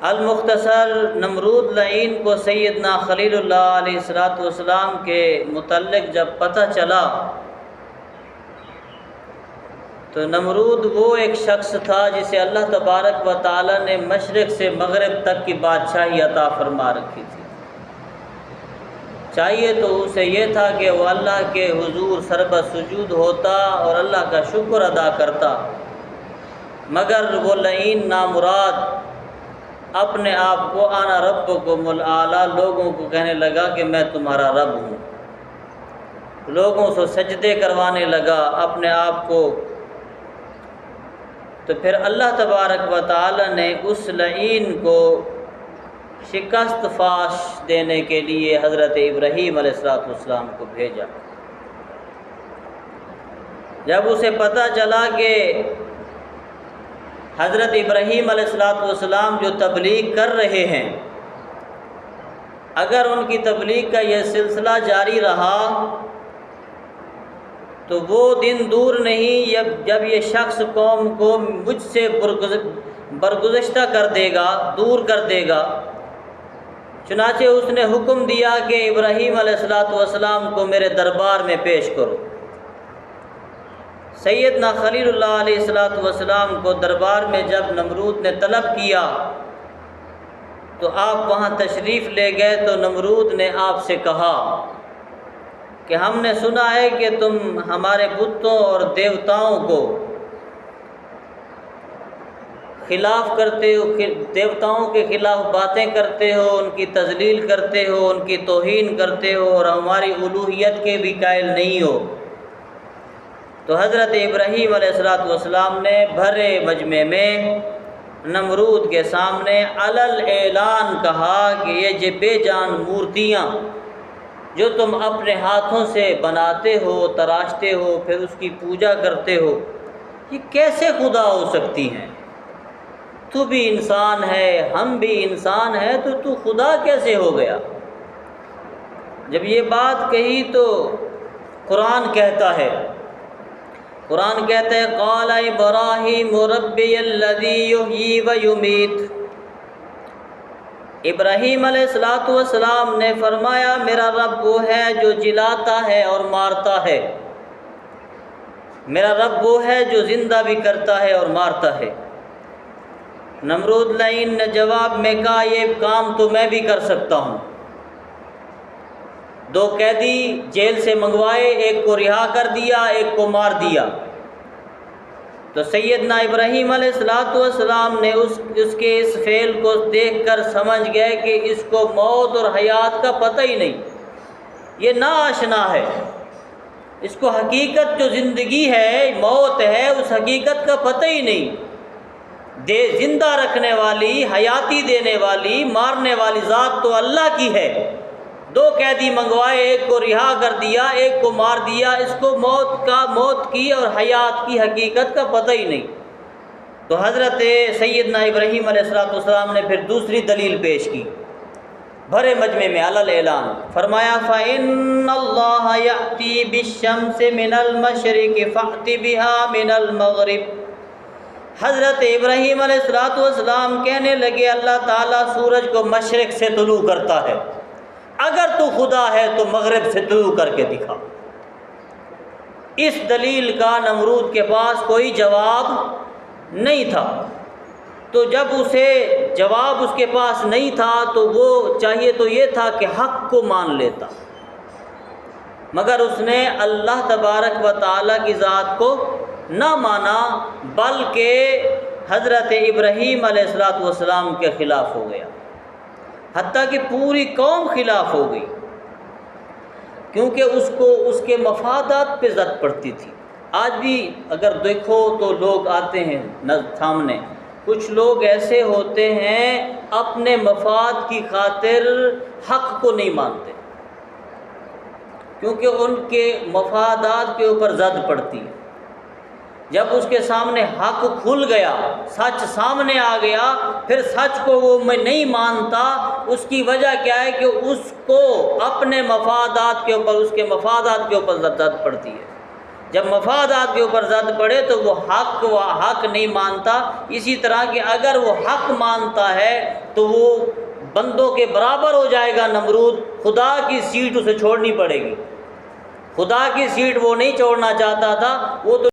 المختصر نمرود لعین کو سیدنا خلیل اللہ علیہ السلام کے متعلق جب پتہ چلا تو نمرود وہ ایک شخص تھا جسے اللہ تبارک و تعالی نے مشرق سے مغرب تک کی بادشاہی عطا فرما رکھی تھی۔ چاہیے تو اسے یہ تھا کہ وہ اللہ کے حضور سربہ سجود ہوتا اور اللہ کا شکر ادا کرتا، مگر وہ لعین نامراد اپنے آپ کو انا ربکم الاعلی لوگوں کو کہنے لگا کہ میں تمہارا رب ہوں، لوگوں سے سجدے کروانے لگا اپنے آپ کو۔ تو پھر اللہ تبارک و تعالی نے اس لعین کو شکست فاش دینے کے لیے حضرت ابراہیم علیہ السلام کو بھیجا۔ جب اسے پتہ چلا کہ حضرت ابراہیم علیہ السلام جو تبلیغ کر رہے ہیں، اگر ان کی تبلیغ کا یہ سلسلہ جاری رہا تو وہ دن دور نہیں جب یہ شخص قوم کو مجھ سے برگزشتہ کر دے گا، دور کر دے گا۔ چنانچہ اس نے حکم دیا کہ ابراہیم علیہ السلام کو میرے دربار میں پیش کرو۔ سیدنا خلیل اللہ علیہ السلام کو دربار میں جب نمرود نے طلب کیا تو آپ وہاں تشریف لے گئے تو نمرود نے آپ سے کہا کہ ہم نے سنا ہے کہ تم ہمارے بتوں اور دیوتاؤں کو خلاف کرتے ہو، دیوتاؤں کے خلاف باتیں کرتے ہو، ان کی تذلیل کرتے ہو، ان کی توہین کرتے ہو اور ہماری الوہیت کے بھی قائل نہیں ہو۔ تو حضرت ابراہیم علیہ السلام نے بھرے مجمع میں نمرود کے سامنے علل اعلان کہا کہ یہ بے جان مورتیاں جو تم اپنے ہاتھوں سے بناتے ہو، تراشتے ہو، پھر اس کی پوجا کرتے ہو، یہ کیسے خدا ہو سکتی ہیں؟ تو بھی انسان ہے، ہم بھی انسان ہیں، تو خدا کیسے ہو گیا؟ جب یہ بات کہی تو قرآن کہتا ہے قال ابراہیم ربی الذی یحیی و یمیت۔ ابراہیم علیہ السلام نے فرمایا میرا رب وہ ہے جو جلاتا ہے اور مارتا ہے، میرا رب وہ ہے جو زندہ بھی کرتا ہے اور مارتا ہے۔ نمرود لعین نے جواب میں کہا یہ کام تو میں بھی کر سکتا ہوں۔ 2 قیدی جیل سے منگوائے، ایک کو رہا کر دیا، ایک کو مار دیا۔ تو سیدنا ابراہیم علیہ السلام نے اس کے اس فعل کو دیکھ کر سمجھ گئے کہ اس کو موت اور حیات کا پتہ ہی نہیں، یہ ناآشنا ہے، اس کو حقیقت جو زندگی ہے، موت ہے، اس حقیقت کا پتہ ہی نہیں۔ زندہ رکھنے والی، حیاتی دینے والی، مارنے والی ذات تو اللہ کی ہے۔ 2 قیدی منگوائے، ایک کو رہا کر دیا، ایک کو مار دیا، اس کو موت کی اور حیات کی حقیقت کا پتہ ہی نہیں۔ تو حضرت سیدنا ابراہیم علیہ السلام نے پھر دوسری دلیل پیش کی بھرے مجمع میں علل اعلان، فرمایا فَإِنَّ اللَّهَ يَأْتِي بِالشَّمْسِ مِنَ الْمَشْرِقِ فَأْتِ بِهَا مِنَ الْمَغْرِبِ۔ حضرت ابراہیم علیہ السلام کہنے لگے اللہ تعالیٰ سورج کو مشرق سے طلوع کرتا ہے، اگر تو خدا ہے تو مغرب سے طلوع کر کے دکھا۔ اس دلیل کا نمرود کے پاس کوئی جواب نہیں تھا، تو جب اسے جواب اس کے پاس نہیں تھا تو وہ چاہیے تو یہ تھا کہ حق کو مان لیتا، مگر اس نے اللہ تبارک و تعالیٰ کی ذات کو نہ مانا، بلکہ حضرت ابراہیم علیہ السلام کے خلاف ہو گیا، حتیٰ کہ پوری قوم خلاف ہو گئی، کیونکہ اس کے مفادات پہ زد پڑتی تھی۔ آج بھی اگر دیکھو تو لوگ آتے ہیں سامنے، کچھ لوگ ایسے ہوتے ہیں اپنے مفاد کی خاطر حق کو نہیں مانتے، کیونکہ ان کے مفادات کے اوپر زد پڑتی ہے۔ جب اس کے سامنے حق کھل گیا، سچ سامنے آ گیا، پھر سچ کو وہ میں نہیں مانتا، اس کی وجہ کیا ہے کہ اس کو اپنے مفادات کے اوپر، اس کے مفادات کے اوپر زد پڑتی ہے۔ جب مفادات کے اوپر زد پڑے تو وہ حق نہیں مانتا۔ اسی طرح کہ اگر وہ حق مانتا ہے تو وہ بندوں کے برابر ہو جائے گا نمرود، خدا کی سیٹ اسے چھوڑنی پڑے گی۔ خدا کی سیٹ وہ نہیں چھوڑنا چاہتا تھا، وہ تو